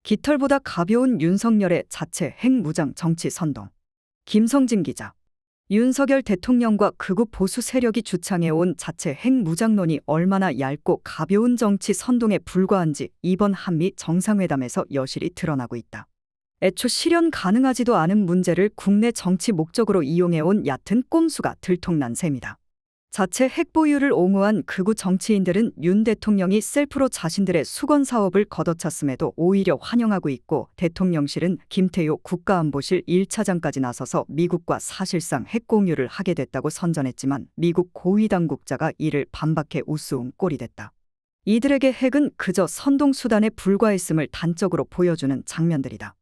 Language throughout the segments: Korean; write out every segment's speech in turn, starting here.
깃털보다 가벼운 윤석열의 자체 핵무장 정치 선동. 김성진 기자. 윤석열 대통령과 극우 보수 세력이 주창해온 자체 핵무장론이 얼마나 얇고 가벼운 정치 선동에 불과한지 이번 한미 정상회담에서 여실히 드러나고 있다. 애초 실현 가능하지도 않은 문제를 국내 정치 목적으로 이용해온 얕은 꼼수가 들통난 셈이다. 자체 핵 보유를 옹호한 극우 정치인들은 윤 대통령이 셀프로 자신들의 수건 사업을 걷어찼음에도 오히려 환영하고 있고, 대통령실은 김태효 국가안보실 1차장까지 나서서 미국과 사실상 핵 공유를 하게 됐다고 선전했지만 미국 고위 당국자가 이를 반박해 우스운 꼴이 됐다. 이들에게 핵은 그저 선동수단에 불과했음을 단적으로 보여주는 장면들이다.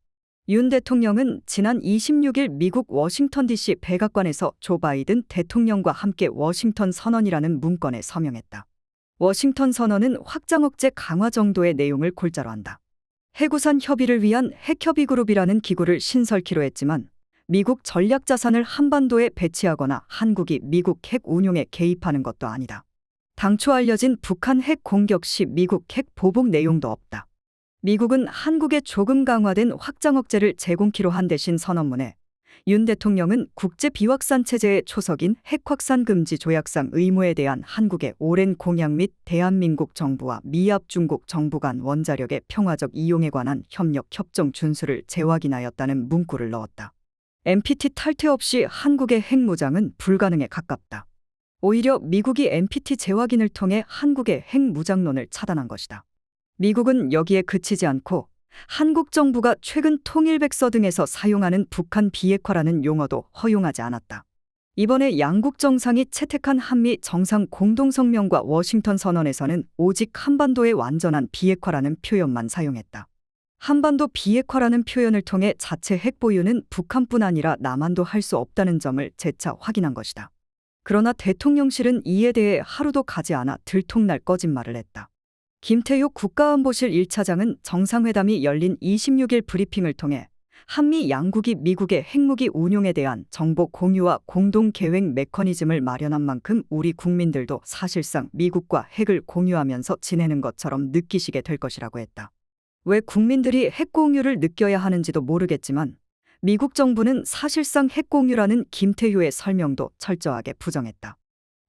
윤 대통령은 지난 26일 미국 워싱턴 DC 백악관에서 조 바이든 대통령과 함께 워싱턴 선언이라는 문건에 서명했다. 워싱턴 선언은 확장 억제 강화 정도의 내용을 골자로 한다. 핵우산 협의를 위한 핵협의그룹이라는 기구를 신설키로 했지만 미국 전략자산을 한반도에 배치하거나 한국이 미국 핵 운용에 개입하는 것도 아니다. 당초 알려진 북한 핵 공격 시 미국 핵 보복 내용도 없다. 미국은 한국에 조금 강화된 확장 억제를 제공키로 한 대신 선언문에 윤 대통령은 국제 비확산 체제의 초석인 핵 확산 금지 조약상 의무에 대한 한국의 오랜 공약 및 대한민국 정부와 미합 중국 정부 간 원자력의 평화적 이용에 관한 협력 협정 준수를 재확인하였다는 문구를 넣었다. NPT 탈퇴 없이 한국의 핵무장은 불가능에 가깝다. 오히려 미국이 NPT 재확인을 통해 한국의 핵무장론을 차단한 것이다. 미국은 여기에 그치지 않고 한국 정부가 최근 통일백서 등에서 사용하는 북한 비핵화라는 용어도 허용하지 않았다. 이번에 양국 정상이 채택한 한미 정상 공동성명과 워싱턴 선언에서는 오직 한반도의 완전한 비핵화라는 표현만 사용했다. 한반도 비핵화라는 표현을 통해 자체 핵 보유는 북한뿐 아니라 남한도 할 수 없다는 점을 재차 확인한 것이다. 그러나 대통령실은 이에 대해 하루도 가지 않아 들통날 거짓말을 했다. 김태효 국가안보실 1차장은 정상회담이 열린 26일 브리핑을 통해 한미 양국이 미국의 핵무기 운용에 대한 정보 공유와 공동 계획 메커니즘을 마련한 만큼 우리 국민들도 사실상 미국과 핵을 공유하면서 지내는 것처럼 느끼시게 될 것이라고 했다. 왜 국민들이 핵 공유를 느껴야 하는지도 모르겠지만 미국 정부는 사실상 핵 공유라는 김태효의 설명도 철저하게 부정했다.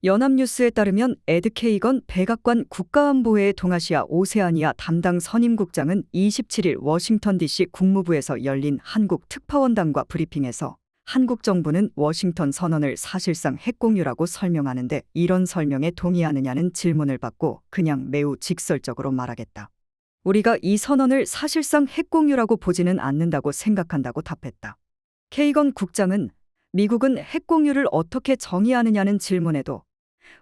연합뉴스에 따르면 에드 케이건 백악관 국가안보회의 동아시아 오세아니아 담당 선임국장은 27일 워싱턴 DC 국무부에서 열린 한국 특파원단과 브리핑에서 한국 정부는 워싱턴 선언을 사실상 핵공유라고 설명하는데 이런 설명에 동의하느냐는 질문을 받고 그냥 매우 직설적으로 말하겠다. 우리가 이 선언을 사실상 핵공유라고 보지는 않는다고 생각한다고 답했다. 케이건 국장은 미국은 핵공유를 어떻게 정의하느냐는 질문에도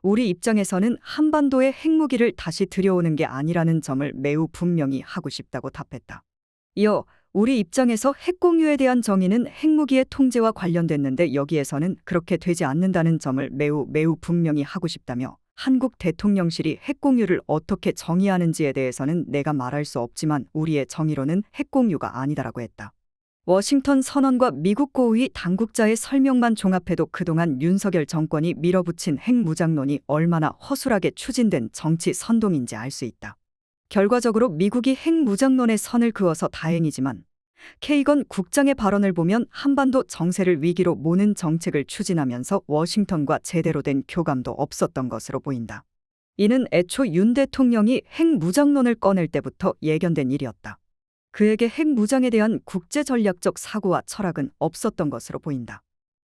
우리 입장에서는 한반도에 핵무기를 다시 들여오는 게 아니라는 점을 매우 분명히 하고 싶다고 답했다. 이어 우리 입장에서 핵공유에 대한 정의는 핵무기의 통제와 관련됐는데 여기에서는 그렇게 되지 않는다는 점을 매우 분명히 하고 싶다며 한국 대통령실이 핵공유를 어떻게 정의하는지에 대해서는 내가 말할 수 없지만 우리의 정의로는 핵공유가 아니다라고 했다. 워싱턴 선언과 미국 고위 당국자의 설명만 종합해도 그동안 윤석열 정권이 밀어붙인 핵무장론이 얼마나 허술하게 추진된 정치 선동인지 알 수 있다. 결과적으로 미국이 핵무장론에 선을 그어서 다행이지만 케이건 국장의 발언을 보면 한반도 정세를 위기로 모는 정책을 추진하면서 워싱턴과 제대로 된 교감도 없었던 것으로 보인다. 이는 애초 윤 대통령이 핵무장론을 꺼낼 때부터 예견된 일이었다. 그에게 핵무장에 대한 국제전략적 사고와 철학은 없었던 것으로 보인다.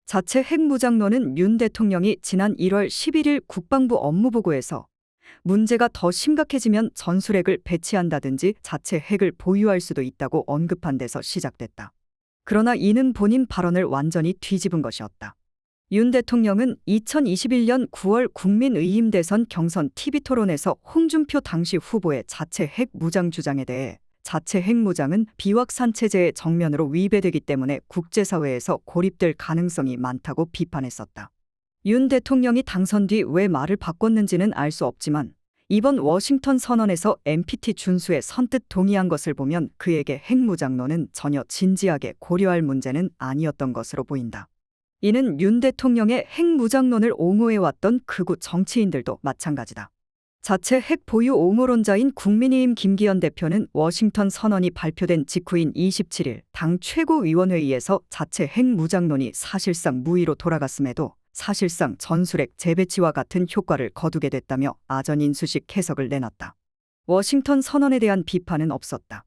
자체 핵무장론은 윤 대통령이 지난 1월 11일 국방부 업무보고에서 문제가 더 심각해지면 전술핵을 배치한다든지 자체 핵을 보유할 수도 있다고 언급한 데서 시작됐다. 그러나 이는 본인 발언을 완전히 뒤집은 것이었다. 윤 대통령은 2021년 9월 국민의힘 대선 경선 TV토론에서 홍준표 당시 후보의 자체 핵무장 주장에 대해 자체 핵무장은 비확산 체제의 정면으로 위배되기 때문에 국제사회에서 고립될 가능성이 많다고 비판했었다. 윤 대통령이 당선 뒤 왜 말을 바꿨는지는 알 수 없지만 이번 워싱턴 선언에서 NPT 준수에 선뜻 동의한 것을 보면 그에게 핵무장론은 전혀 진지하게 고려할 문제는 아니었던 것으로 보인다. 이는 윤 대통령의 핵무장론을 옹호해왔던 극우 정치인들도 마찬가지다. 자체 핵 보유 옹호론자인 국민의힘 김기현 대표는 워싱턴 선언이 발표된 직후인 27일 당 최고위원회의에서 자체 핵 무장론이 사실상 무의로 돌아갔음에도 사실상 전술핵 재배치와 같은 효과를 거두게 됐다며 아전인수식 해석을 내놨다. 워싱턴 선언에 대한 비판은 없었다.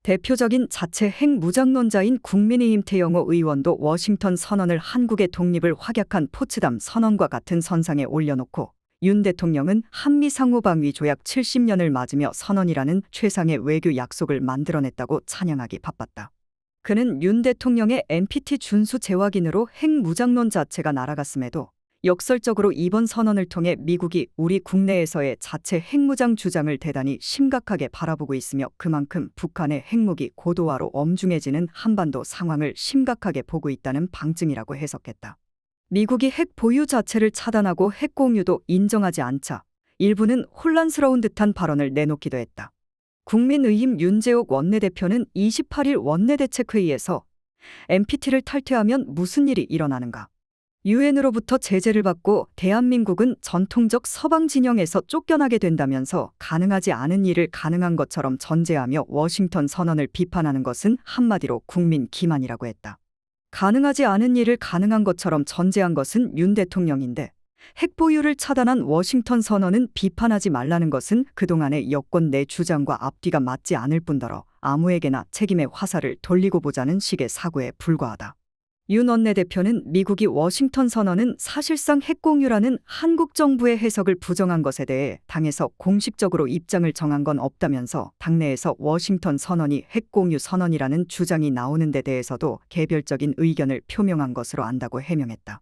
대표적인 자체 핵 무장론자인 국민의힘 태영호 의원도 워싱턴 선언을 한국의 독립을 확약한 포츠담 선언과 같은 선상에 올려놓고 윤 대통령은 한미 상호방위 조약 70년을 맞으며 선언이라는 최상의 외교 약속을 만들어냈다고 찬양하기 바빴다. 그는 윤 대통령의 NPT 준수 재확인으로 핵 무장론 자체가 날아갔음에도 역설적으로 이번 선언을 통해 미국이 우리 국내에서의 자체 핵무장 주장을 대단히 심각하게 바라보고 있으며 그만큼 북한의 핵무기 고도화로 엄중해지는 한반도 상황을 심각하게 보고 있다는 방증이라고 해석했다. 미국이 핵 보유 자체를 차단하고 핵 공유도 인정하지 않자 일부는 혼란스러운 듯한 발언을 내놓기도 했다. 국민의힘 윤재옥 원내대표는 28일 원내대책회의에서 NPT를 탈퇴하면 무슨 일이 일어나는가? 유엔으로부터 제재를 받고 대한민국은 전통적 서방 진영에서 쫓겨나게 된다면서 가능하지 않은 일을 가능한 것처럼 전제하며 워싱턴 선언을 비판하는 것은 한마디로 국민 기만이라고 했다. 가능하지 않은 일을 가능한 것처럼 전제한 것은 윤 대통령인데 핵 보유를 차단한 워싱턴 선언은 비판하지 말라는 것은 그동안의 여권 내 주장과 앞뒤가 맞지 않을 뿐더러 아무에게나 책임의 화살을 돌리고 보자는 식의 사고에 불과하다. 윤 원내대표는 미국이 워싱턴 선언은 사실상 핵 공유라는 한국 정부의 해석을 부정한 것에 대해 당에서 공식적으로 입장을 정한 건 없다면서 당내에서 워싱턴 선언이 핵 공유 선언이라는 주장이 나오는 데 대해서도 개별적인 의견을 표명한 것으로 안다고 해명했다.